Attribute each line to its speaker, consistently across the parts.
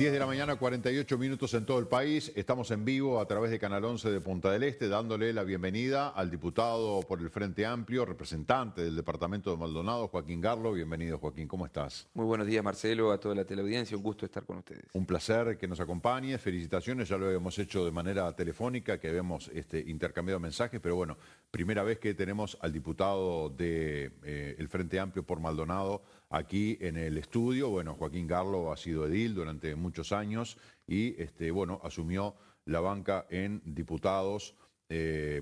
Speaker 1: 10 de la mañana, 48 minutos en todo el país. Estamos en vivo a través de Canal 11 de Punta del Este, dándole la bienvenida al diputado por el Frente Amplio, representante del departamento de Maldonado, Joaquín Garlo. Bienvenido, Joaquín, ¿cómo estás?
Speaker 2: Muy buenos días, Marcelo, a toda la teleaudiencia. Un gusto estar con ustedes.
Speaker 1: Un placer que nos acompañe. Felicitaciones, ya lo hemos hecho de manera telefónica, que habíamos intercambiado mensajes, pero bueno, primera vez que tenemos al diputado del Frente Amplio por Maldonado aquí en el estudio. Bueno, Joaquín Garlo ha sido edil durante muchos años y bueno, asumió la banca en diputados,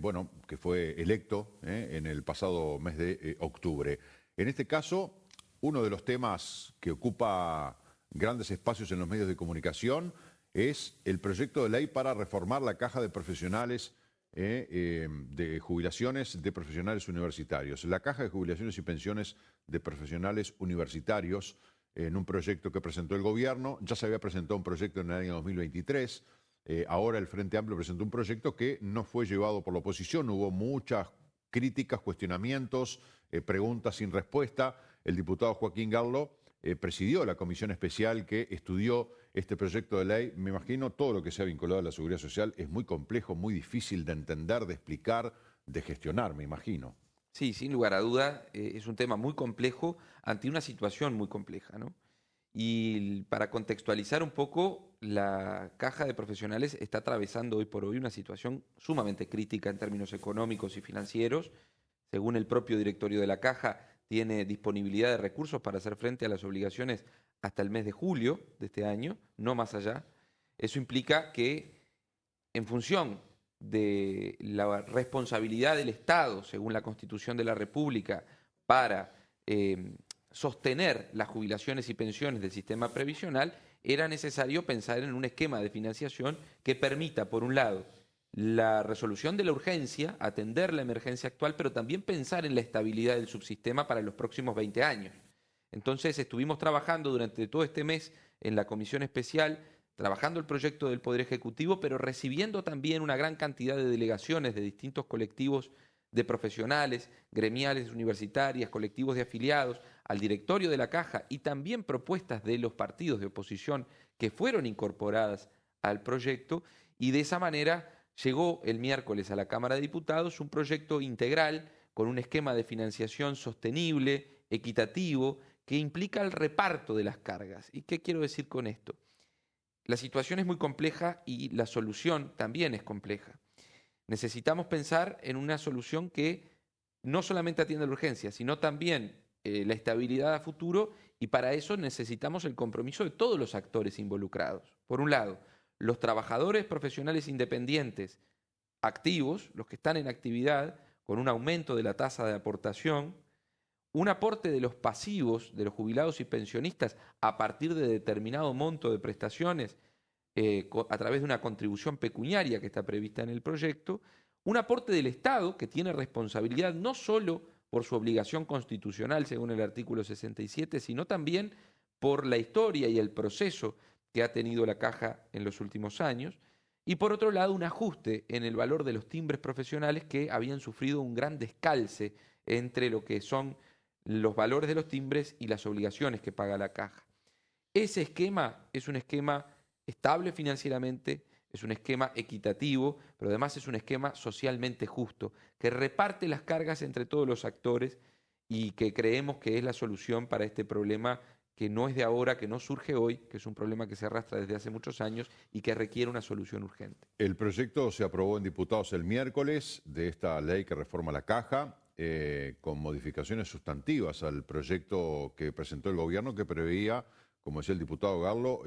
Speaker 1: bueno, que fue electo en el pasado mes de octubre. En este caso, uno de los temas que ocupa grandes espacios en los medios de comunicación es el proyecto de ley para reformar la caja de profesionales de jubilaciones de profesionales universitarios. La caja de jubilaciones y pensiones de profesionales universitarios, en un proyecto que presentó el gobierno. Ya se había presentado un proyecto en el año 2023. Ahora el Frente Amplio presentó un proyecto que no fue llevado por la oposición. Hubo muchas críticas, cuestionamientos, preguntas sin respuesta. El diputado Joaquín Garlo presidió la comisión especial que estudió este proyecto de ley. Me imagino todo lo que sea vinculado a la seguridad social es muy complejo, muy difícil de entender, de explicar, de gestionar, me imagino.
Speaker 2: Sí, sin lugar a duda, es un tema muy complejo ante una situación muy compleja, ¿no? Y para contextualizar un poco, la caja de profesionales está atravesando hoy por hoy una situación sumamente crítica en términos económicos y financieros. Según el propio directorio de la caja, tiene disponibilidad de recursos para hacer frente a las obligaciones hasta el mes de julio de este año, no más allá. Eso implica que, en función de la responsabilidad del Estado, según la Constitución de la República, para sostener las jubilaciones y pensiones del sistema previsional, era necesario pensar en un esquema de financiación que permita, por un lado, la resolución de la urgencia, atender la emergencia actual, pero también pensar en la estabilidad del subsistema para los próximos 20 años. Entonces estuvimos trabajando durante todo este mes en la comisión especial, trabajando el proyecto del Poder Ejecutivo, pero recibiendo también una gran cantidad de delegaciones de distintos colectivos de profesionales, gremiales, universitarias, colectivos de afiliados, al directorio de la Caja y también propuestas de los partidos de oposición que fueron incorporadas al proyecto, y de esa manera llegó el miércoles a la Cámara de Diputados un proyecto integral con un esquema de financiación sostenible, equitativo, que implica el reparto de las cargas. ¿Y qué quiero decir con esto? La situación es muy compleja y la solución también es compleja. Necesitamos pensar en una solución que no solamente atienda la urgencia, sino también la estabilidad a futuro, y para eso necesitamos el compromiso de todos los actores involucrados. Por un lado, los trabajadores profesionales independientes activos, los que están en actividad, con un aumento de la tasa de aportación, un aporte de los pasivos, de los jubilados y pensionistas, a partir de determinado monto de prestaciones, a través de una contribución pecuniaria que está prevista en el proyecto, un aporte del Estado, que tiene responsabilidad no solo por su obligación constitucional, según el artículo 67, sino también por la historia y el proceso que ha tenido la Caja en los últimos años, y por otro lado un ajuste en el valor de los timbres profesionales que habían sufrido un gran descalce entre lo que son los valores de los timbres y las obligaciones que paga la Caja. Ese esquema es un esquema estable financieramente, es un esquema equitativo, pero además es un esquema socialmente justo, que reparte las cargas entre todos los actores y que creemos que es la solución para este problema que no es de ahora, que no surge hoy, que es un problema que se arrastra desde hace muchos años y que requiere una solución urgente.
Speaker 1: El proyecto se aprobó en diputados el miércoles de esta ley que reforma la caja, con modificaciones sustantivas al proyecto que presentó el gobierno, que preveía, como decía el diputado Garlo,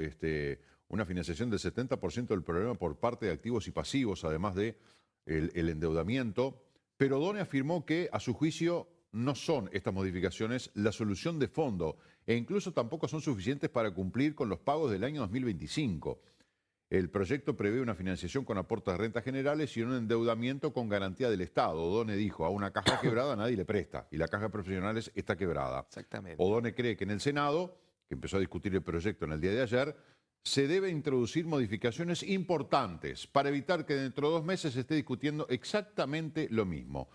Speaker 1: una financiación del 70% del problema por parte de activos y pasivos, además de el endeudamiento. Pero Done afirmó que, a su juicio, no son estas modificaciones la solución de fondo e incluso tampoco son suficientes para cumplir con los pagos del año 2025. El proyecto prevé una financiación con aportes de rentas generales y un endeudamiento con garantía del Estado. O'Donnell dijo, a una caja quebrada nadie le presta y la caja de profesionales está quebrada.
Speaker 2: Exactamente.
Speaker 1: O'Donnell cree que en el Senado, que empezó a discutir el proyecto en el día de ayer, se debe introducir modificaciones importantes para evitar que dentro de 2 meses se esté discutiendo exactamente lo mismo.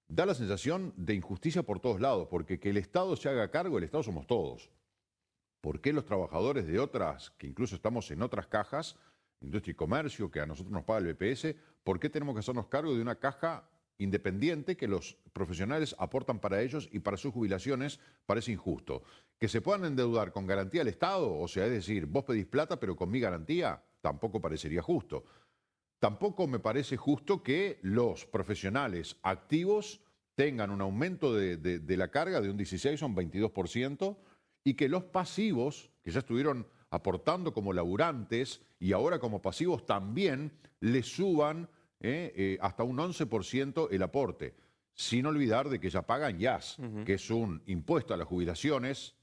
Speaker 1: Da la sensación de injusticia por todos lados, porque que el Estado se haga cargo, el Estado somos todos. ¿Por qué los trabajadores de otras, que incluso estamos en otras cajas, industria y comercio, que a nosotros nos paga el BPS, por qué tenemos que hacernos cargo de una caja independiente que los profesionales aportan para ellos y para sus jubilaciones? Parece injusto. Que se puedan endeudar con garantía del Estado, o sea, es decir, vos pedís plata pero con mi garantía, tampoco parecería justo. Tampoco me parece justo que los profesionales activos tengan un aumento de la carga de un 16 a un 22% y que los pasivos, que ya estuvieron aportando como laburantes y ahora como pasivos también, les suban hasta un 11% el aporte. Sin olvidar de que ya pagan IAS, que es un impuesto a las jubilaciones,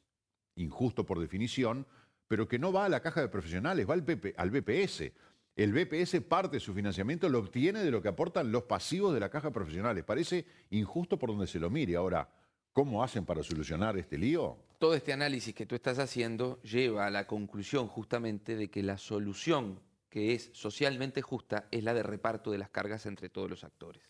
Speaker 1: injusto por definición, pero que no va a la caja de profesionales, va al BPS. El BPS parte de su financiamiento lo obtiene de lo que aportan los pasivos de la caja de profesionales. Parece injusto por donde se lo mire. Ahora, ¿cómo hacen para solucionar este lío?
Speaker 2: Todo este análisis que tú estás haciendo lleva a la conclusión justamente de que la solución que es socialmente justa es la de reparto de las cargas entre todos los actores.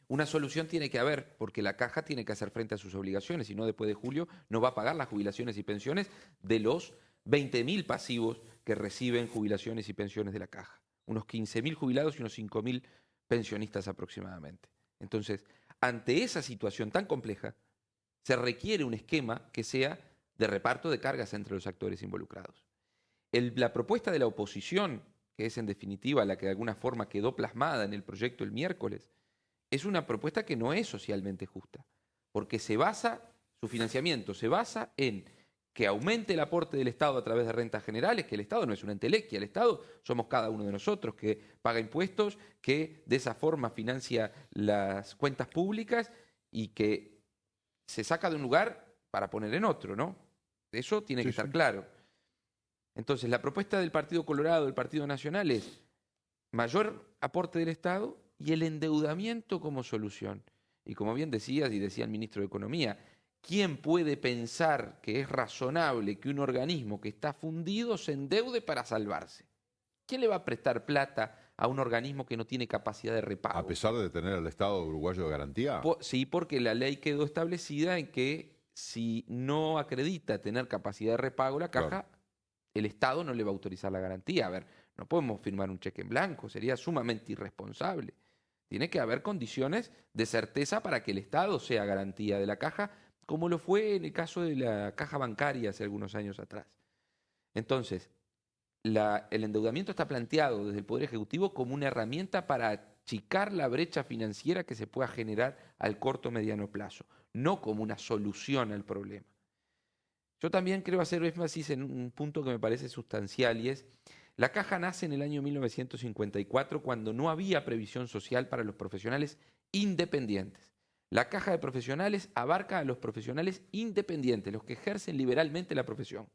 Speaker 2: Una solución tiene que haber, porque la caja tiene que hacer frente a sus obligaciones, si no después de julio no va a pagar las jubilaciones y pensiones de los 20.000 pasivos que reciben jubilaciones y pensiones de la caja. Unos 15.000 jubilados y unos 5.000 pensionistas aproximadamente. Entonces, ante esa situación tan compleja, se requiere un esquema que sea de reparto de cargas entre los actores involucrados. La propuesta de la oposición, que es en definitiva la que de alguna forma quedó plasmada en el proyecto el miércoles, es una propuesta que no es socialmente justa, porque su financiamiento se basa en que aumente el aporte del Estado a través de rentas generales, que el Estado no es una entelequia, el Estado somos cada uno de nosotros que paga impuestos, que de esa forma financia las cuentas públicas y que se saca de un lugar para poner en otro, ¿no? Eso tiene que estar claro. Entonces, la propuesta del Partido Colorado, del Partido Nacional, es mayor aporte del Estado y el endeudamiento como solución. Y como bien decías y decía el ministro de Economía, ¿quién puede pensar que es razonable que un organismo que está fundido se endeude para salvarse? ¿Quién le va a prestar plata a un organismo que no tiene capacidad de repago?
Speaker 1: A pesar de tener al Estado uruguayo de garantía.
Speaker 2: Sí, porque la ley quedó establecida en que si no acredita tener capacidad de repago la caja, claro, el Estado no le va a autorizar la garantía. A ver, no podemos firmar un cheque en blanco, sería sumamente irresponsable. Tiene que haber condiciones de certeza para que el Estado sea garantía de la caja, como lo fue en el caso de la caja bancaria hace algunos años atrás. Entonces, el endeudamiento está planteado desde el Poder Ejecutivo como una herramienta para achicar la brecha financiera que se pueda generar al corto o mediano plazo, no como una solución al problema. Yo también quiero hacer énfasis en un punto que me parece sustancial y es, la caja nace en el año 1954 cuando no había previsión social para los profesionales independientes. La caja de profesionales abarca a los profesionales independientes, los que ejercen liberalmente la profesión,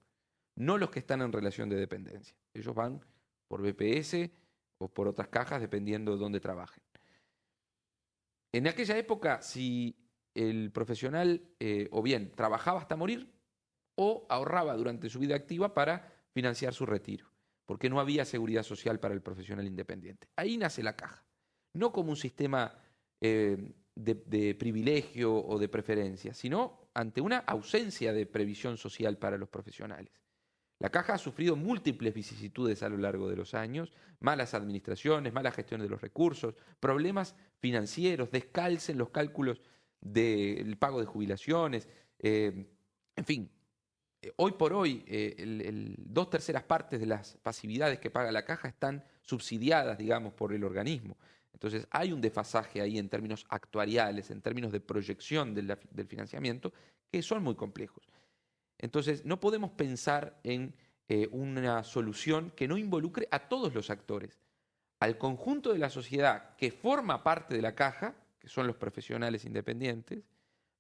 Speaker 2: no los que están en relación de dependencia. Ellos van por BPS o por otras cajas dependiendo de dónde trabajen. En aquella época, si el profesional o bien trabajaba hasta morir o ahorraba durante su vida activa para financiar su retiro, porque no había seguridad social para el profesional independiente. Ahí nace la caja, no como un sistema de privilegio o de preferencia, sino ante una ausencia de previsión social para los profesionales. La caja ha sufrido múltiples vicisitudes a lo largo de los años, malas administraciones, mala gestión de los recursos, problemas financieros, descalce en los cálculos del pago de jubilaciones, en fin. Hoy por hoy, 2/3 partes de las pasividades que paga la caja están subsidiadas, digamos, por el organismo. Entonces, hay un desfasaje ahí en términos actuariales, en términos de proyección del financiamiento, que son muy complejos. Entonces, no podemos pensar en una solución que no involucre a todos los actores, al conjunto de la sociedad que forma parte de la caja, que son los profesionales independientes,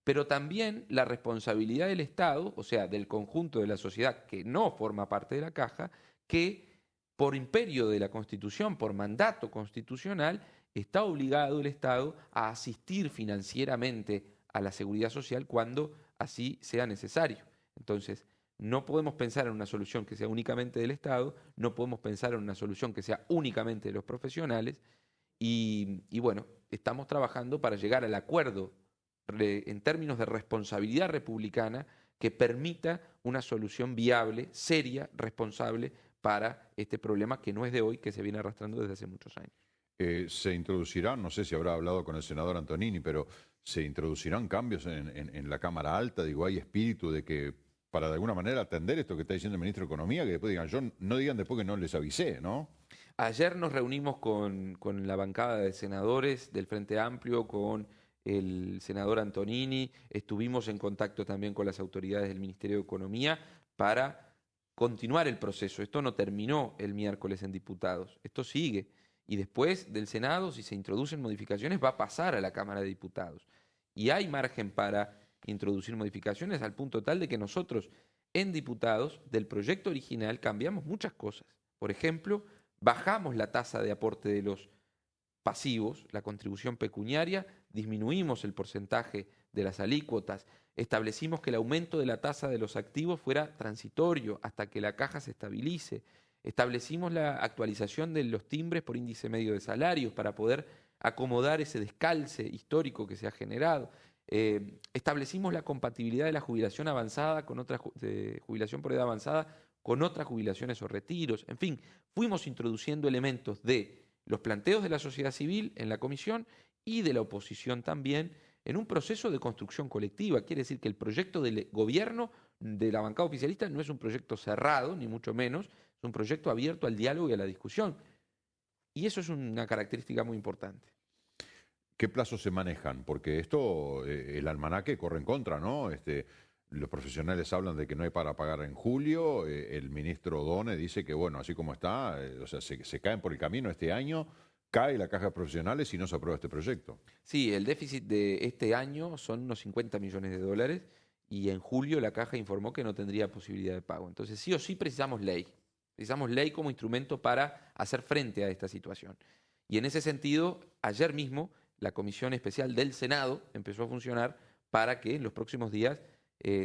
Speaker 2: pero también la responsabilidad del Estado, o sea, del conjunto de la sociedad que no forma parte de la caja, que por imperio de la Constitución, por mandato constitucional, está obligado el Estado a asistir financieramente a la seguridad social cuando así sea necesario. Entonces, no podemos pensar en una solución que sea únicamente del Estado, no podemos pensar en una solución que sea únicamente de los profesionales y bueno, estamos trabajando para llegar al acuerdo en términos de responsabilidad republicana que permita una solución viable, seria, responsable para este problema que no es de hoy, que se viene arrastrando desde hace muchos años.
Speaker 1: Se introducirán, no sé si habrá hablado con el senador Antonini, pero se introducirán cambios en la Cámara Alta. Digo, hay espíritu de que, para de alguna manera atender esto que está diciendo el ministro de Economía, que después digan, no digan después que no les avisé, ¿no?
Speaker 2: Ayer nos reunimos con la bancada de senadores del Frente Amplio, con el senador Antonini, estuvimos en contacto también con las autoridades del Ministerio de Economía para continuar el proceso. Esto no terminó el miércoles en diputados, esto sigue. Y después del Senado, si se introducen modificaciones, va a pasar a la Cámara de Diputados. Y hay margen para introducir modificaciones al punto tal de que nosotros, en diputados, del proyecto original cambiamos muchas cosas. Por ejemplo, bajamos la tasa de aporte de los pasivos, la contribución pecuniaria, disminuimos el porcentaje de las alícuotas, establecimos que el aumento de la tasa de los activos fuera transitorio hasta que la caja se estabilice, establecimos la actualización de los timbres por índice medio de salarios para poder acomodar ese descalce histórico que se ha generado. Establecimos la compatibilidad de la jubilación avanzada con otra jubilación por edad avanzada con otras jubilaciones o retiros. En fin, fuimos introduciendo elementos de los planteos de la sociedad civil en la comisión y de la oposición también en un proceso de construcción colectiva. Quiere decir que el proyecto del gobierno de la bancada oficialista no es un proyecto cerrado, ni mucho menos, es un proyecto abierto al diálogo y a la discusión. Y eso es una característica muy importante.
Speaker 1: ¿Qué plazos se manejan? Porque esto, el almanaque corre en contra, ¿no? Los profesionales hablan de que no hay para pagar en julio, el ministro Done dice que, bueno, así como está, o sea, se caen por el camino este año, cae la caja de profesionales y no se aprueba este proyecto.
Speaker 2: Sí, el déficit de este año son unos 50 millones de dólares y en julio la caja informó que no tendría posibilidad de pago. Entonces, sí o sí precisamos ley. Precisamos ley como instrumento para hacer frente a esta situación. Y en ese sentido, ayer mismo la Comisión Especial del Senado empezó a funcionar para que en los próximos días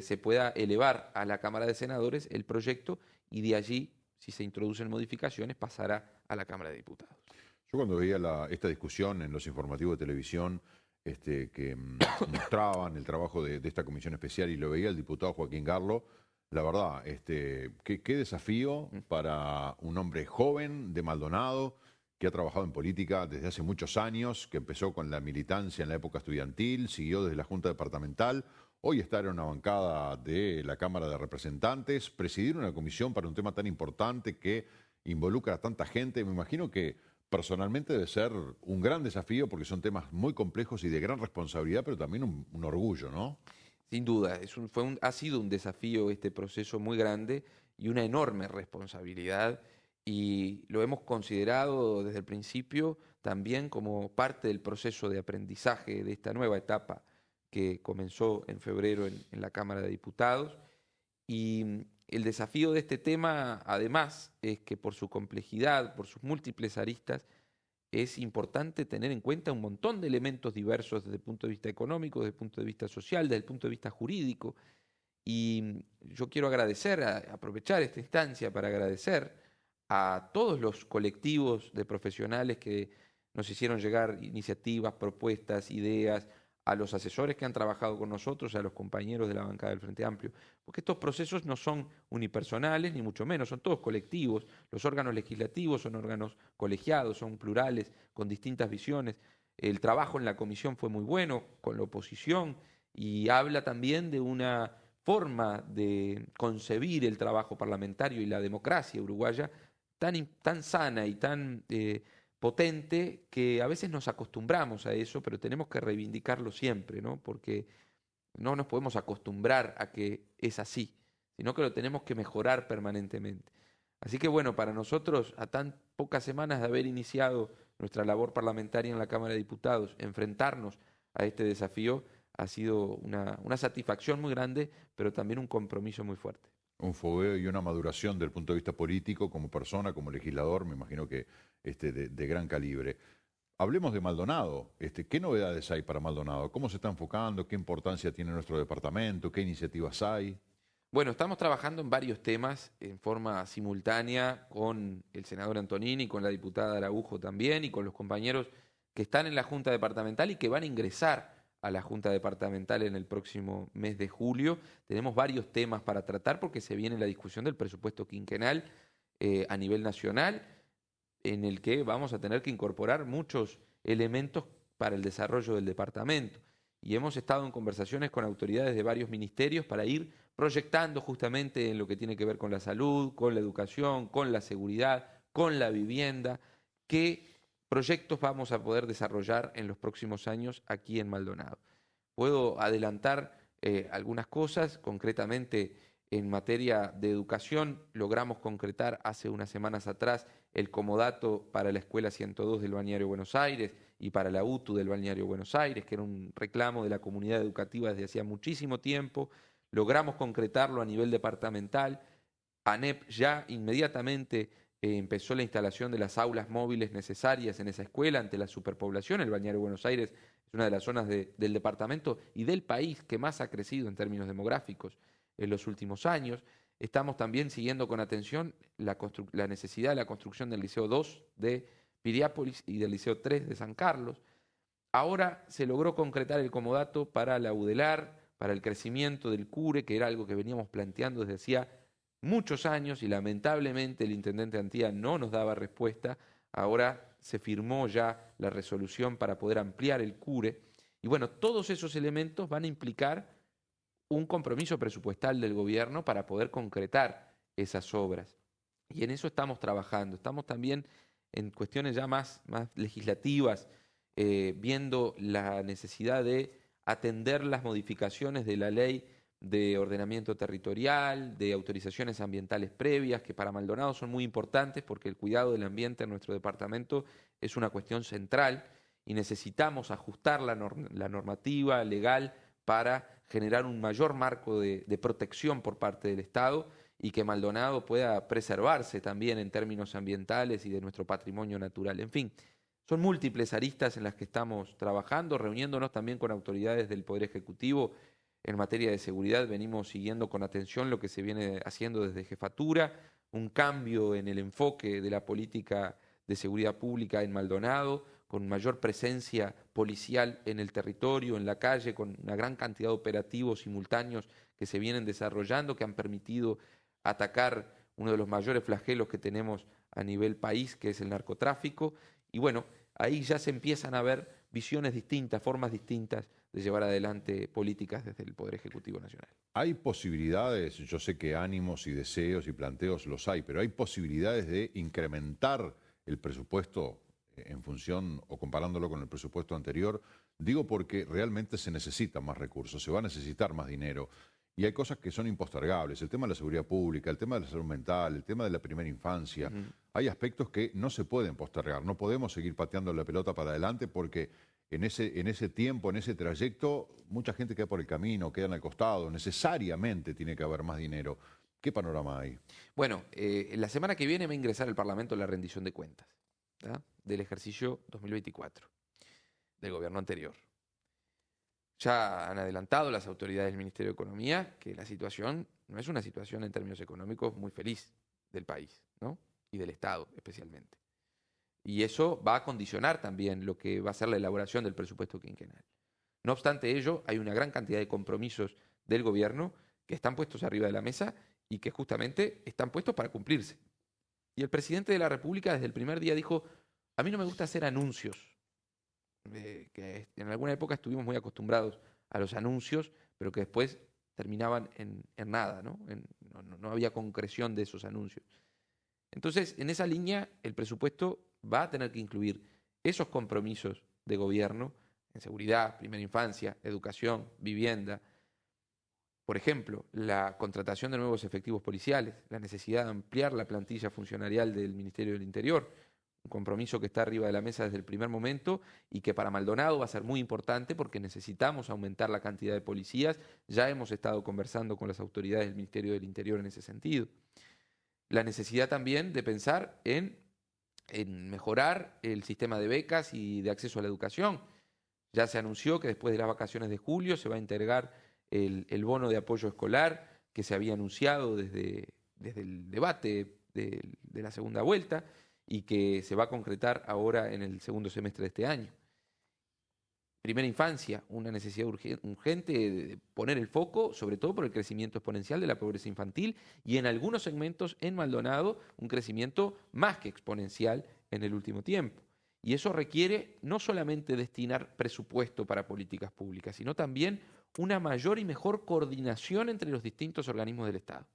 Speaker 2: se pueda elevar a la Cámara de Senadores el proyecto y de allí, si se introducen modificaciones, pasará a la Cámara de Diputados.
Speaker 1: Yo cuando veía esta discusión en los informativos de televisión que mostraban el trabajo de esta comisión especial y lo veía el diputado Joaquín Garlo, la verdad, qué desafío para un hombre joven de Maldonado, que ha trabajado en política desde hace muchos años, que empezó con la militancia en la época estudiantil, siguió desde la Junta Departamental, hoy está en una bancada de la Cámara de Representantes, presidir una comisión para un tema tan importante que involucra a tanta gente. Me imagino que personalmente debe ser un gran desafío porque son temas muy complejos y de gran responsabilidad, pero también un orgullo, ¿no?
Speaker 2: Sin duda, ha sido un desafío este proceso muy grande y una enorme responsabilidad y lo hemos considerado desde el principio también como parte del proceso de aprendizaje de esta nueva etapa que comenzó en febrero en la Cámara de Diputados. Y el desafío de este tema, además, es que por su complejidad, por sus múltiples aristas, es importante tener en cuenta un montón de elementos diversos desde el punto de vista económico, desde el punto de vista social, desde el punto de vista jurídico. Y yo quiero aprovechar esta instancia para agradecer a todos los colectivos de profesionales que nos hicieron llegar iniciativas, propuestas, ideas, a los asesores que han trabajado con nosotros, a los compañeros de la bancada del Frente Amplio, porque estos procesos no son unipersonales, ni mucho menos, son todos colectivos. Los órganos legislativos son órganos colegiados, son plurales, con distintas visiones. El trabajo en la comisión fue muy bueno, con la oposición, y habla también de una forma de concebir el trabajo parlamentario y la democracia uruguaya tan sana y tan potente que a veces nos acostumbramos a eso, pero tenemos que reivindicarlo siempre, ¿no? Porque no nos podemos acostumbrar a que es así, sino que lo tenemos que mejorar permanentemente. Así que bueno, para nosotros, a tan pocas semanas de haber iniciado nuestra labor parlamentaria en la Cámara de Diputados, enfrentarnos a este desafío ha sido una satisfacción muy grande, pero también un compromiso muy fuerte.
Speaker 1: Un fogueo y una maduración del punto de vista político, como persona, como legislador, me imagino que de gran calibre. Hablemos de Maldonado. ¿Qué novedades hay para Maldonado? ¿Cómo se está enfocando? ¿Qué importancia tiene nuestro departamento? ¿Qué iniciativas hay?
Speaker 2: Bueno, estamos trabajando en varios temas en forma simultánea con el senador Antonini, con la diputada Araujo también y con los compañeros que están en la Junta Departamental y que van a ingresar a la Junta Departamental en el próximo mes de julio. Tenemos varios temas para tratar porque se viene la discusión del presupuesto quinquenal a nivel nacional, en el que vamos a tener que incorporar muchos elementos para el desarrollo del departamento. Y hemos estado en conversaciones con autoridades de varios ministerios para ir proyectando justamente en lo que tiene que ver con la salud, con la educación, con la seguridad, con la vivienda, qué proyectos vamos a poder desarrollar en los próximos años aquí en Maldonado. Puedo adelantar algunas cosas, concretamente en materia de educación, logramos concretar hace unas semanas atrás el comodato para la Escuela 102 del Balneario Buenos Aires y para la UTU del Balneario Buenos Aires, que era un reclamo de la comunidad educativa desde hacía muchísimo tiempo. Logramos concretarlo a nivel departamental. ANEP ya inmediatamente empezó la instalación de las aulas móviles necesarias en esa escuela ante la superpoblación. El Balneario Buenos Aires es una de las zonas del departamento y del país que más ha crecido en términos demográficos en los últimos años. Estamos también siguiendo con atención la necesidad de la construcción del Liceo 2 de Piriápolis y del Liceo 3 de San Carlos. Ahora se logró concretar el comodato para la UDELAR, para el crecimiento del CURE, que era algo que veníamos planteando desde hacía muchos años y lamentablemente el intendente Antía no nos daba respuesta. Ahora se firmó ya la resolución para poder ampliar el CURE. Y bueno, todos esos elementos van a implicar un compromiso presupuestal del gobierno para poder concretar esas obras. Y en eso estamos trabajando. Estamos también en cuestiones ya más legislativas, viendo la necesidad de atender las modificaciones de la ley de ordenamiento territorial, de autorizaciones ambientales previas, que para Maldonado son muy importantes porque el cuidado del ambiente en nuestro departamento es una cuestión central y necesitamos ajustar la normativa legal para generar un mayor marco de protección por parte del Estado y que Maldonado pueda preservarse también en términos ambientales y de nuestro patrimonio natural. En fin, son múltiples aristas en las que estamos trabajando, reuniéndonos también con autoridades del Poder Ejecutivo. En materia de seguridad venimos siguiendo con atención lo que se viene haciendo desde Jefatura, un cambio en el enfoque de la política de seguridad pública en Maldonado, con mayor presencia policial en el territorio, en la calle, con una gran cantidad de operativos simultáneos que se vienen desarrollando, que han permitido atacar uno de los mayores flagelos que tenemos a nivel país, que es el narcotráfico. Y bueno, ahí ya se empiezan a ver visiones distintas, formas distintas de llevar adelante políticas desde el Poder Ejecutivo Nacional.
Speaker 1: ¿Hay posibilidades, yo sé que ánimos y deseos y planteos los hay, pero hay posibilidades de incrementar el presupuesto en función o comparándolo con el presupuesto anterior? Digo porque realmente se necesitan más recursos, se va a necesitar más dinero y hay cosas que son impostergables. El tema de la seguridad pública, el tema de la salud mental, el tema de la primera infancia. Hay aspectos que no se pueden postergar. No podemos seguir pateando la pelota para adelante porque en ese tiempo, en ese trayecto, mucha gente queda por el camino, quedan al costado. Necesariamente tiene que haber más dinero. ¿Qué panorama hay?
Speaker 2: Bueno, la semana que viene va a ingresar al Parlamento la rendición de cuentas, ¿tá?, del ejercicio 2024 del gobierno anterior. Ya han adelantado las autoridades del Ministerio de Economía que la situación no es una situación en términos económicos muy feliz del país, ¿no?, y del Estado especialmente. Y eso va a condicionar también lo que va a ser la elaboración del presupuesto quinquenal. No obstante ello, hay una gran cantidad de compromisos del gobierno que están puestos arriba de la mesa y que justamente están puestos para cumplirse. Y el presidente de la República desde el primer día dijo: a mí no me gusta hacer anuncios, que en alguna época estuvimos muy acostumbrados a los anuncios, pero que después terminaban en nada, ¿no? No había concreción de esos anuncios. Entonces, en esa línea, el presupuesto va a tener que incluir esos compromisos de gobierno en seguridad, primera infancia, educación, vivienda. Por ejemplo, la contratación de nuevos efectivos policiales, la necesidad de ampliar la plantilla funcionarial del Ministerio del Interior, un compromiso que está arriba de la mesa desde el primer momento y que para Maldonado va a ser muy importante porque necesitamos aumentar la cantidad de policías. Ya hemos estado conversando con las autoridades del Ministerio del Interior en ese sentido. La necesidad también de pensar en mejorar el sistema de becas y de acceso a la educación. Ya se anunció que después de las vacaciones de julio se va a entregar el bono de apoyo escolar que se había anunciado desde el debate de la segunda vuelta y que se va a concretar ahora en el segundo semestre de este año. primera infancia, una necesidad urgente de poner el foco, sobre todo por el crecimiento exponencial de la pobreza infantil y en algunos segmentos en Maldonado un crecimiento más que exponencial en el último tiempo. Y eso requiere no solamente destinar presupuesto para políticas públicas, sino también una mayor y mejor coordinación entre los distintos organismos del Estado.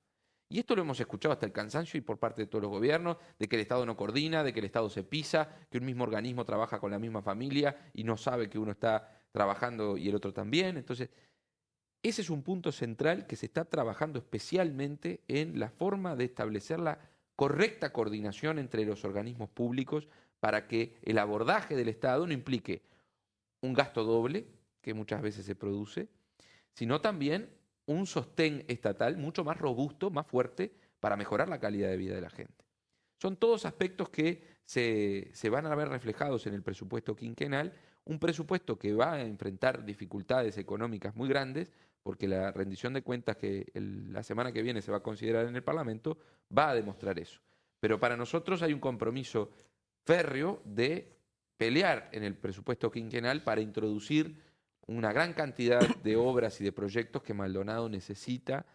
Speaker 2: Y esto lo hemos escuchado hasta el cansancio y por parte de todos los gobiernos, de que el Estado no coordina, de que el Estado se pisa, que un mismo organismo trabaja con la misma familia y no sabe que uno está trabajando y el otro también. Entonces, ese es un punto central que se está trabajando especialmente en la forma de establecer la correcta coordinación entre los organismos públicos para que el abordaje del Estado no implique un gasto doble, que muchas veces se produce, sino también un sostén estatal mucho más robusto, más fuerte, para mejorar la calidad de vida de la gente. Son todos aspectos que se van a ver reflejados en el presupuesto quinquenal, un presupuesto que va a enfrentar dificultades económicas muy grandes, porque la rendición de cuentas que la semana que viene se va a considerar en el Parlamento va a demostrar eso. Pero para nosotros hay un compromiso férreo de pelear en el presupuesto quinquenal para introducir una gran cantidad de obras y de proyectos que Maldonado necesita,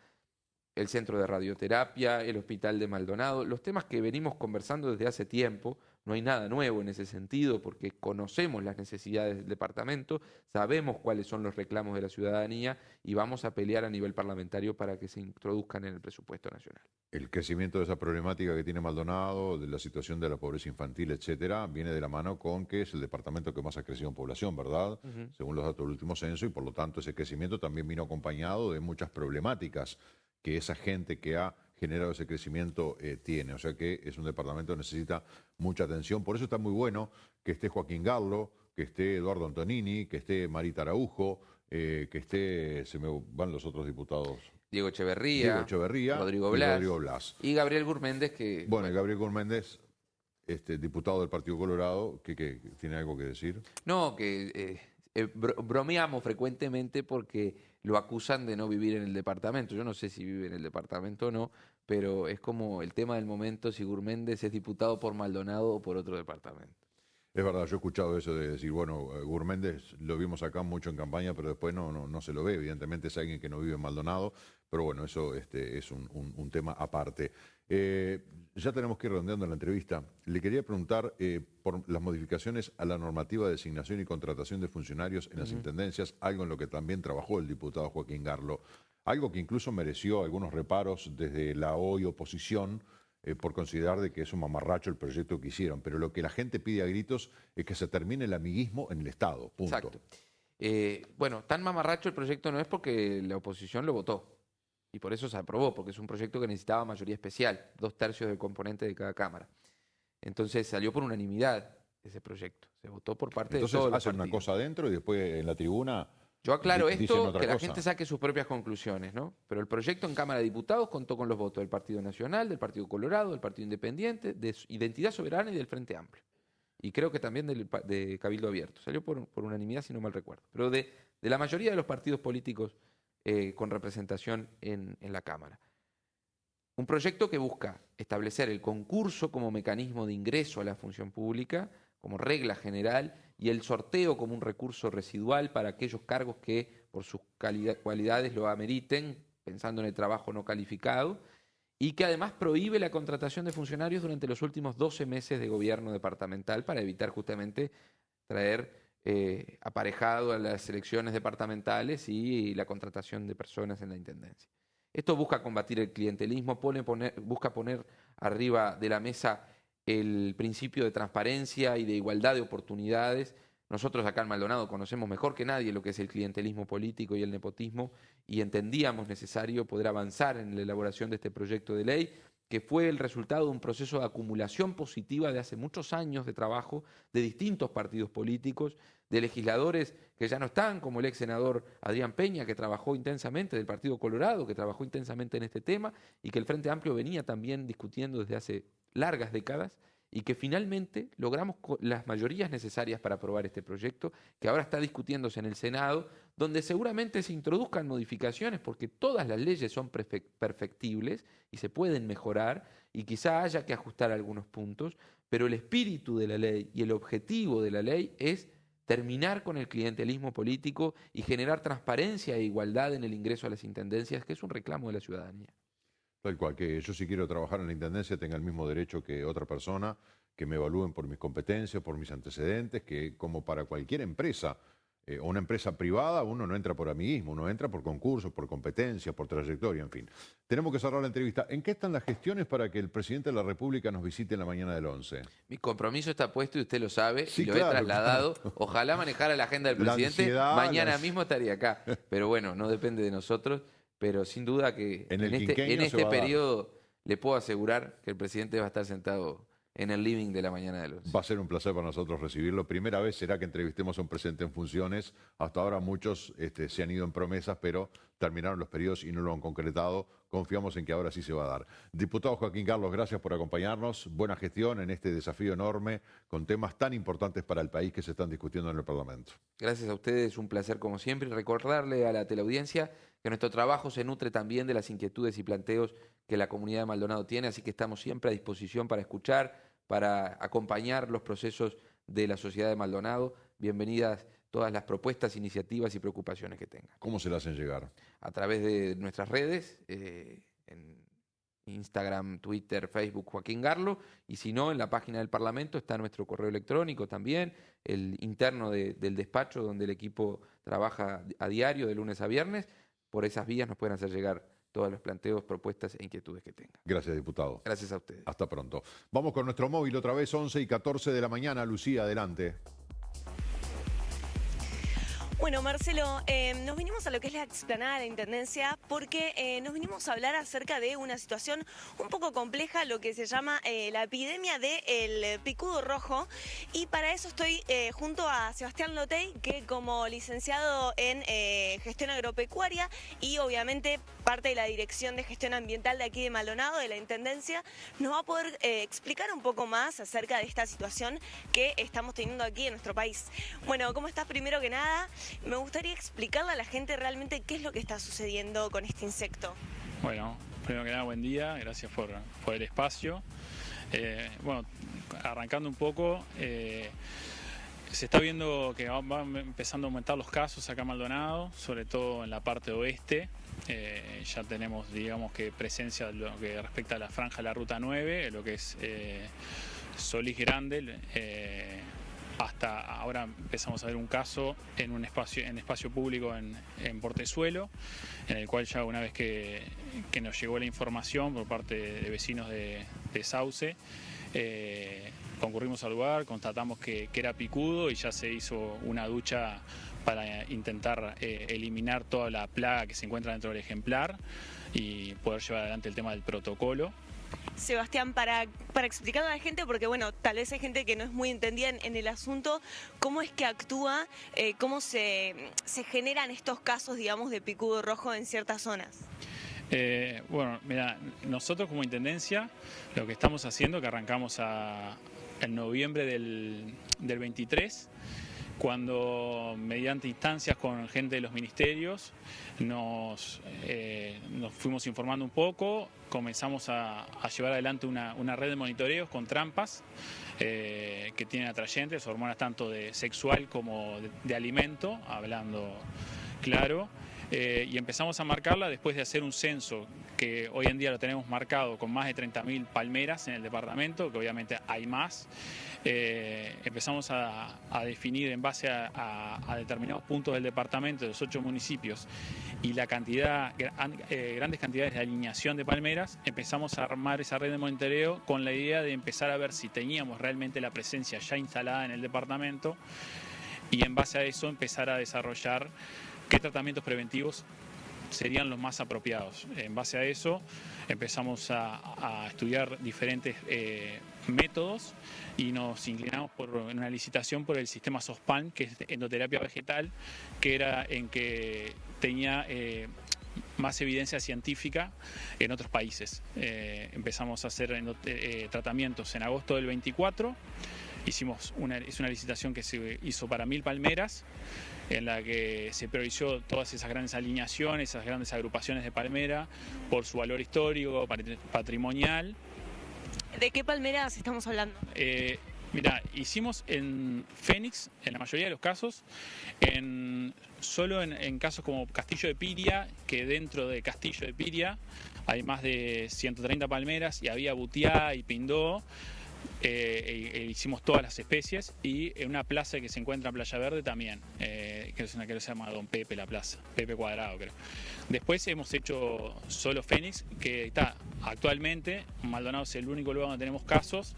Speaker 2: el centro de radioterapia, el hospital de Maldonado, los temas que venimos conversando desde hace tiempo. No hay nada nuevo en ese sentido porque conocemos las necesidades del departamento, sabemos cuáles son los reclamos de la ciudadanía y vamos a pelear a nivel parlamentario para que se introduzcan en el presupuesto nacional.
Speaker 1: El crecimiento de esa problemática que tiene Maldonado, de la situación de la pobreza infantil, etcétera, viene de la mano con que es el departamento que más ha crecido en población, ¿verdad? Según los datos del último censo, y por lo tanto ese crecimiento también vino acompañado de muchas problemáticas que esa gente que ha generado ese crecimiento tiene. O sea que es un departamento que necesita mucha atención. Por eso está muy bueno que esté Joaquín Garlo, que esté Eduardo Antonini, que esté Marita Araujo, que esté, se me van los otros diputados.
Speaker 2: Diego Echeverría, Rodrigo Blas y Gabriel Gurméndez, que...
Speaker 1: Bueno, Gabriel Gurméndez, diputado del Partido Colorado, que tiene algo que decir.
Speaker 2: No, que bromeamos frecuentemente porque lo acusan de no vivir en el departamento. Yo no sé si vive en el departamento o no, pero es como el tema del momento si Gurméndez es diputado por Maldonado o por otro departamento.
Speaker 1: Es verdad, yo he escuchado eso de decir, bueno, Gurméndez lo vimos acá mucho en campaña, pero después no se lo ve. Evidentemente es alguien que no vive en Maldonado, pero bueno, eso es un tema aparte. Ya tenemos que ir redondeando la entrevista. Le quería preguntar por las modificaciones a la normativa de designación y contratación de funcionarios en las intendencias, algo en lo que también trabajó el diputado Joaquín Garlo, algo que incluso mereció algunos reparos desde la hoy oposición, por considerar de que es un mamarracho el proyecto que hicieron, pero lo que la gente pide a gritos es que se termine el amiguismo en el Estado, punto.
Speaker 2: Exacto. Bueno, tan mamarracho el proyecto no es porque la oposición lo votó y por eso se aprobó, porque es un proyecto que necesitaba mayoría especial, 2/3 del componente de cada Cámara. Entonces salió por unanimidad ese proyecto, se votó por parte de todos los partidos.
Speaker 1: Entonces hacen una cosa adentro y después en la tribuna...
Speaker 2: Yo aclaro esto, que la gente saque sus propias conclusiones, ¿no? Pero el proyecto en Cámara de Diputados contó con los votos del Partido Nacional, del Partido Colorado, del Partido Independiente, de Identidad Soberana y del Frente Amplio. Y creo que también de Cabildo Abierto. Salió por unanimidad, si no mal recuerdo. Pero de la mayoría de los partidos políticos con representación en la Cámara. Un proyecto que busca establecer el concurso como mecanismo de ingreso a la función pública, como regla general, y el sorteo como un recurso residual para aquellos cargos que por sus cualidades lo ameriten, pensando en el trabajo no calificado, y que además prohíbe la contratación de funcionarios durante los últimos 12 meses de gobierno departamental para evitar justamente traer aparejado a las elecciones departamentales y la contratación de personas en la intendencia. Esto busca combatir el clientelismo, busca poner arriba de la mesa el principio de transparencia y de igualdad de oportunidades. Nosotros acá en Maldonado conocemos mejor que nadie lo que es el clientelismo político y el nepotismo y entendíamos necesario poder avanzar en la elaboración de este proyecto de ley, que fue el resultado de un proceso de acumulación positiva de hace muchos años de trabajo de distintos partidos políticos, de legisladores que ya no están, como el ex senador Adrián Peña, que trabajó intensamente, del Partido Colorado, que trabajó intensamente en este tema y que el Frente Amplio venía también discutiendo desde hace largas décadas y que finalmente logramos las mayorías necesarias para aprobar este proyecto, que ahora está discutiéndose en el Senado, donde seguramente se introduzcan modificaciones, porque todas las leyes son perfectibles y se pueden mejorar, y quizá haya que ajustar algunos puntos, pero el espíritu de la ley y el objetivo de la ley es terminar con el clientelismo político y generar transparencia e igualdad en el ingreso a las intendencias, que es un reclamo de la ciudadanía.
Speaker 1: Tal cual, que yo si quiero trabajar en la Intendencia tenga el mismo derecho que otra persona, que me evalúen por mis competencias, por mis antecedentes, que como para cualquier empresa o una empresa privada, uno no entra por amiguismo, uno entra por concursos, por competencia, por trayectoria, en fin. Tenemos que cerrar la entrevista. ¿En qué están las gestiones para que el presidente de la República nos visite en la mañana del 11?
Speaker 2: Mi compromiso está puesto y usted lo sabe,
Speaker 1: Sí,
Speaker 2: y lo
Speaker 1: claro,
Speaker 2: he trasladado.
Speaker 1: claro.
Speaker 2: Ojalá manejara la agenda del
Speaker 1: La
Speaker 2: presidente,
Speaker 1: ansiedad,
Speaker 2: mañana mismo estaría acá. Pero bueno, no depende de nosotros. Pero sin duda que
Speaker 1: En el
Speaker 2: en
Speaker 1: quinquenio se
Speaker 2: este
Speaker 1: va a dar.
Speaker 2: periodo le puedo asegurar que el presidente va a estar sentado en el living de la mañana del 11.
Speaker 1: Va a ser un placer para nosotros recibirlo. Primera vez será que entrevistemos a un presidente en funciones. Hasta ahora muchos se han ido en promesas, pero terminaron los periodos y no lo han concretado. Confiamos en que ahora sí se va a dar. Diputado Joaquín Carlos, gracias por acompañarnos. Buena gestión en este desafío enorme con temas tan importantes para el país que se están discutiendo en el Parlamento.
Speaker 2: Gracias a ustedes, un placer como siempre. Y recordarle a la teleaudiencia que nuestro trabajo se nutre también de las inquietudes y planteos que la comunidad de Maldonado tiene, así que estamos siempre a disposición para escuchar, para acompañar los procesos de la sociedad de Maldonado. Bienvenidas todas las propuestas, iniciativas y preocupaciones que tengan.
Speaker 1: ¿Cómo se le hacen llegar?
Speaker 2: A través de nuestras redes, en Instagram, Twitter, Facebook, Joaquín Garlo, y si no, en la página del Parlamento está nuestro correo electrónico también, el interno del despacho donde el equipo trabaja a diario de lunes a viernes. Por esas vías nos pueden hacer llegar todos los planteos, propuestas e inquietudes que tengan.
Speaker 1: Gracias, diputado.
Speaker 2: Gracias a ustedes.
Speaker 1: Hasta pronto. Vamos con nuestro móvil otra vez, 11:14 de la mañana. Lucía, adelante.
Speaker 3: Bueno, Marcelo, nos vinimos a lo que es la explanada de la Intendencia porque nos vinimos a hablar acerca de una situación un poco compleja, lo que se llama la epidemia del picudo rojo, y para eso estoy junto a Sebastián Lotey, que como licenciado en gestión agropecuaria y obviamente parte de la Dirección de Gestión Ambiental de aquí de Maldonado, de la Intendencia, nos va a poder explicar un poco más acerca de esta situación que estamos teniendo aquí en nuestro país. Bueno, ¿cómo estás? Primero que nada, me gustaría explicarle a la gente realmente qué es lo que está sucediendo con este insecto.
Speaker 4: Bueno, primero que nada, buen día, gracias por el espacio. Bueno, arrancando un poco, se está viendo que van empezando a aumentar los casos acá en Maldonado, sobre todo en la parte oeste. Ya tenemos, digamos, que presencia de lo que respecta a la franja de la Ruta 9, lo que es Solís Grande. Hasta ahora empezamos a ver un caso en espacio público en Portezuelo, en el cual ya una vez que nos llegó la información por parte de vecinos de Sauce, concurrimos al lugar, constatamos que era picudo y ya se hizo una ducha para intentar eliminar toda la plaga que se encuentra dentro del ejemplar y poder llevar adelante el tema del protocolo.
Speaker 3: Sebastián, para explicarle a la gente, porque bueno, tal vez hay gente que no es muy entendida en el asunto, ¿cómo es que actúa, cómo se generan estos casos, digamos, de picudo rojo en ciertas zonas?
Speaker 4: Bueno, mira, nosotros como Intendencia lo que estamos haciendo, que arrancamos en noviembre del 23, cuando mediante instancias con gente de los ministerios nos fuimos informando un poco, comenzamos a llevar adelante una red de monitoreos con trampas que tienen atrayentes, hormonas tanto de sexual como de alimento, hablando claro. Y empezamos a marcarla después de hacer un censo que hoy en día lo tenemos marcado con más de 30.000 palmeras en el departamento, que obviamente hay más. Empezamos a definir en base a determinados puntos del departamento, de los 8 municipios, y la grandes cantidades de alineación de palmeras. Empezamos a armar esa red de monitoreo con la idea de empezar a ver si teníamos realmente la presencia ya instalada en el departamento y en base a eso empezar a desarrollar qué tratamientos preventivos serían los más apropiados. En base a eso empezamos a estudiar diferentes métodos y nos inclinamos por una licitación por el sistema SOSPAN, que es endoterapia vegetal, que era en que tenía más evidencia científica en otros países. Empezamos a hacer tratamientos en agosto del 24, es una licitación que se hizo para 1.000 palmeras, en la que se priorizó todas esas grandes alineaciones, esas grandes agrupaciones de palmera, por su valor histórico, patrimonial.
Speaker 3: ¿De qué palmeras estamos hablando?
Speaker 4: Mira, hicimos en Fénix, en la mayoría de los casos, solo en casos como Castillo de Piria, que dentro de Castillo de Piria hay más de 130 palmeras y había butiá y pindó. Hicimos todas las especies, y en una plaza que se encuentra en Playa Verde también, que es una que se llama Don Pepe, la plaza, Pepe Cuadrado creo. Después hemos hecho solo Fénix, que está actualmente, Maldonado es el único lugar donde tenemos casos,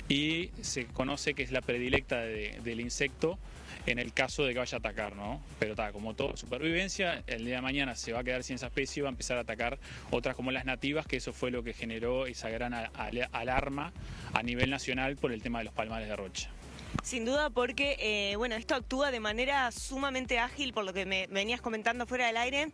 Speaker 4: y se conoce que es la predilecta del insecto en el caso de que vaya a atacar, ¿no? Pero está, como todo, supervivencia, el día de mañana se va a quedar sin esa especie y va a empezar a atacar otras como las nativas, que eso fue lo que generó esa gran alarma a nivel nacional por el tema de los palmares de rocha.
Speaker 3: Sin duda, porque bueno, esto actúa de manera sumamente ágil, por lo que me venías comentando fuera del aire.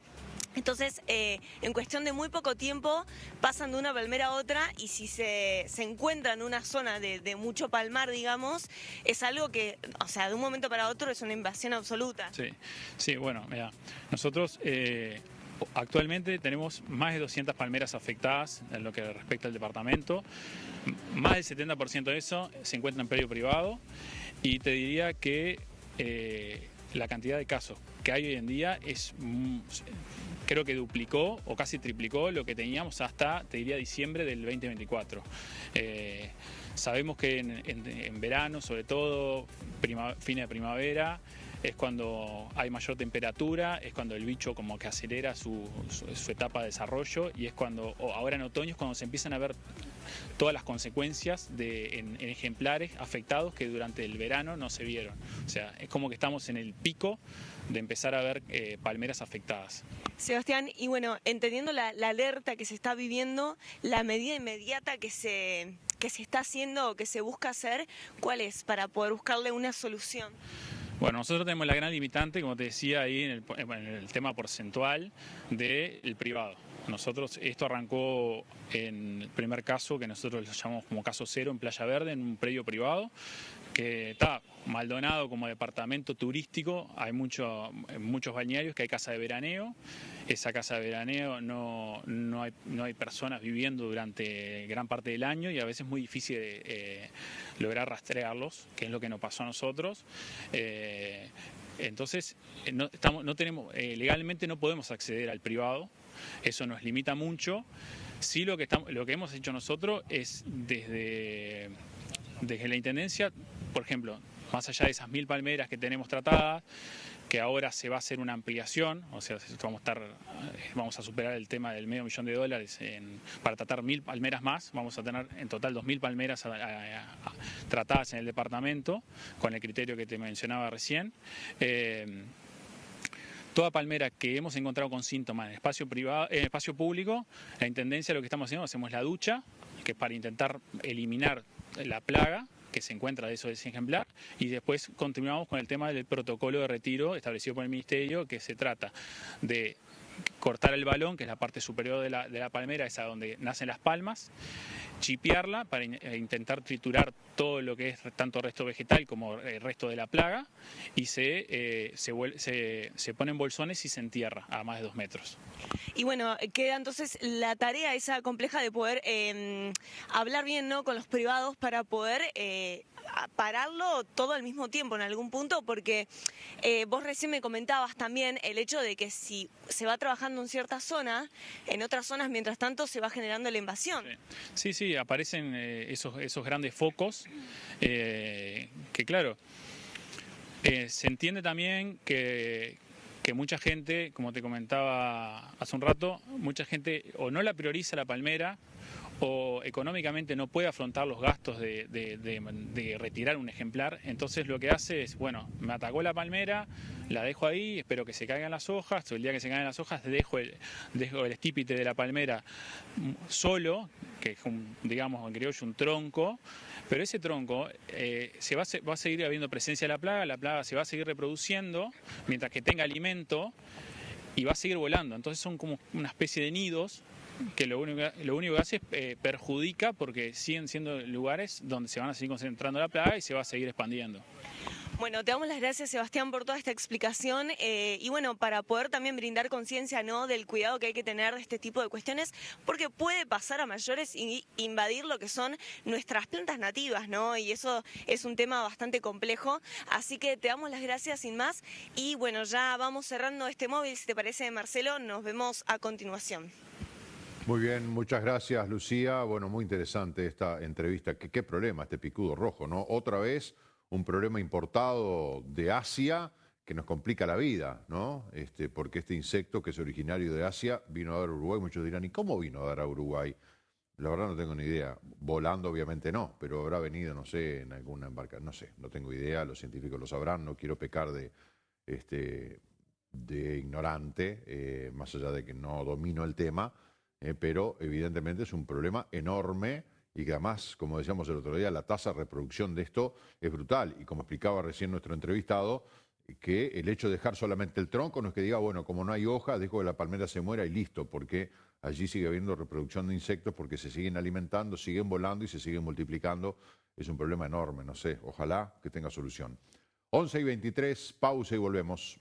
Speaker 3: Entonces, en cuestión de muy poco tiempo, pasan de una palmera a otra, y si se encuentra en una zona de mucho palmar, digamos, es algo que, o sea, de un momento para otro es una invasión absoluta.
Speaker 4: Sí, bueno, mira, nosotros actualmente tenemos más de 200 palmeras afectadas en lo que respecta al departamento. Más del 70% de eso se encuentra en predio privado, y te diría que la cantidad de casos que hay hoy en día creo que duplicó o casi triplicó lo que teníamos hasta, te diría, diciembre del 2024. Sabemos que en verano, sobre todo fines de primavera, es cuando hay mayor temperatura, es cuando el bicho como que acelera su etapa de desarrollo, y es cuando, ahora en otoño, es cuando se empiezan a ver todas las consecuencias en ejemplares afectados que durante el verano no se vieron. O sea, es como que estamos en el pico de empezar a ver palmeras afectadas.
Speaker 3: Sebastián, y bueno, entendiendo la alerta que se está viviendo, la medida inmediata que se está haciendo o que se busca hacer, ¿cuál es para poder buscarle una solución?
Speaker 4: Bueno, nosotros tenemos la gran limitante, como te decía ahí en el tema porcentual del privado. Nosotros, esto arrancó en el primer caso, que nosotros lo llamamos como caso cero, en Playa Verde, en un predio privado, que está Maldonado como departamento turístico. Hay muchos balnearios que hay casa de veraneo. Esa casa de veraneo no hay personas viviendo durante gran parte del año, y a veces es muy difícil lograr rastrearlos, que es lo que nos pasó a nosotros. Entonces, no tenemos, legalmente no podemos acceder al privado. Eso nos limita mucho. Sí, lo que hemos hecho nosotros es desde la Intendencia, por ejemplo, más allá de esas 1000 palmeras que tenemos tratadas, que ahora se va a hacer una ampliación, o sea, vamos a superar el tema del $500,000 para tratar 1000 palmeras más. Vamos a tener en total 2000 palmeras tratadas en el departamento, con el criterio que te mencionaba recién. Toda palmera que hemos encontrado con síntomas en espacio privado, en espacio público, la Intendencia, lo que estamos haciendo, hacemos la ducha, que es para intentar eliminar la plaga que se encuentra de ese ejemplar, y después continuamos con el tema del protocolo de retiro establecido por el Ministerio, que se trata de cortar el balón, que es la parte superior de la palmera, esa donde nacen las palmas, chipearla para intentar triturar todo lo que es tanto resto vegetal como el resto de la plaga, y se ponen bolsones y se entierra a más de 2 metros.
Speaker 3: Y bueno, queda entonces la tarea esa compleja de poder hablar bien, ¿no?, con los privados para poder pararlo todo al mismo tiempo en algún punto, porque vos recién me comentabas también el hecho de que si se va trabajando en ciertas zonas, en otras zonas mientras tanto se va generando la invasión.
Speaker 4: Sí, aparecen esos grandes focos, que claro, se entiende también que mucha gente, como te comentaba hace un rato, mucha gente o no la prioriza la palmera, o económicamente no puede afrontar los gastos de retirar un ejemplar. Entonces lo que hace es, bueno, me atacó la palmera, la dejo ahí, espero que se caigan las hojas, el día que se caigan las hojas dejo el estípite de la palmera solo, que es digamos en criollo un tronco, pero ese tronco va a seguir habiendo presencia de la plaga se va a seguir reproduciendo mientras que tenga alimento, y va a seguir volando. Entonces son como una especie de nidos que lo único que hace es perjudica, porque siguen siendo lugares donde se van a seguir concentrando la plaga y se va a seguir expandiendo.
Speaker 3: Bueno, te damos las gracias, Sebastián, por toda esta explicación y bueno, para poder también brindar conciencia, ¿no?, del cuidado que hay que tener de este tipo de cuestiones, porque puede pasar a mayores y invadir lo que son nuestras plantas nativas, ¿no? Y eso es un tema bastante complejo, así que te damos las gracias sin más y bueno, ya vamos cerrando este móvil, si te parece, Marcelo, nos vemos a continuación.
Speaker 1: Muy bien, muchas gracias, Lucía. Bueno, muy interesante esta entrevista. ¿Qué problema este picudo rojo, no? Otra vez un problema importado de Asia que nos complica la vida, ¿no? Porque este insecto que es originario de Asia vino a dar a Uruguay. Muchos dirán, ¿y cómo vino a dar a Uruguay? La verdad no tengo ni idea. Volando obviamente no, pero habrá venido, no sé, en alguna embarcación, no sé, no tengo idea, los científicos lo sabrán, no quiero pecar de ignorante, más allá de que no domino el tema, pero evidentemente es un problema enorme y que además, como decíamos el otro día, la tasa de reproducción de esto es brutal. Y como explicaba recién nuestro entrevistado, que el hecho de dejar solamente el tronco no es que diga, bueno, como no hay hoja, dejo que la palmera se muera y listo, porque allí sigue habiendo reproducción de insectos porque se siguen alimentando, siguen volando y se siguen multiplicando. Es un problema enorme, no sé, ojalá que tenga solución. 11:23, pausa y volvemos.